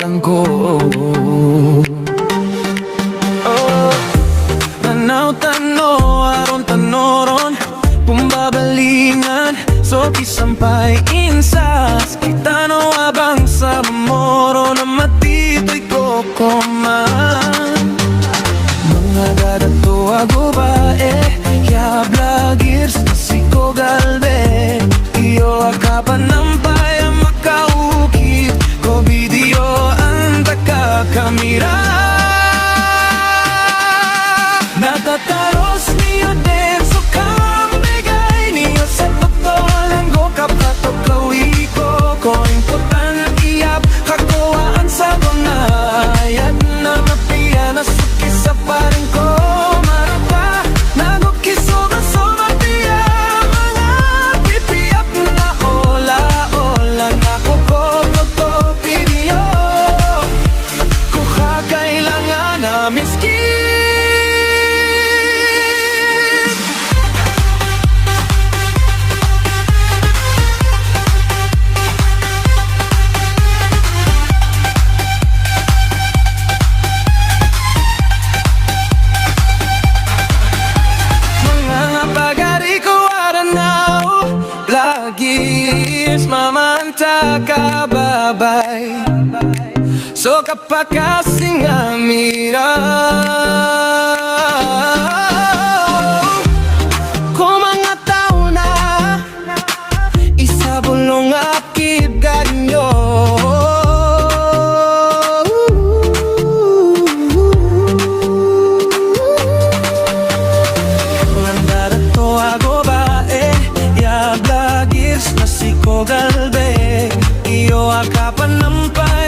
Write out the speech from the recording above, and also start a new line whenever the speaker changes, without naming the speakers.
lang ko. Tanaw-tano, aron tanoron, pumbabalingan, so kisampay insas. Kita no abang sa moro na matitoy ko kuman. Mga gadato ako bae, kaya vloggers si ko galbe. Iyo akapan ng paya makaukit, ko video ang takakamira. Natataros niyo din, so kamigay niyo sa totoo lang go kapato kawi ko. Ko impotan iyap, kagawaan sa bunayat na mapiya na suki sa paring ko. Marapa, nagukiso ka so mapiya, mga pipiyap na ola-ola na kukoblog to video. Kung kakailangan na miskin. Lagis mamanta ka babay, so kapakasing amira. Kung mga tao na isa bulong akib ganyo. Galbe, iyo akapan ng pay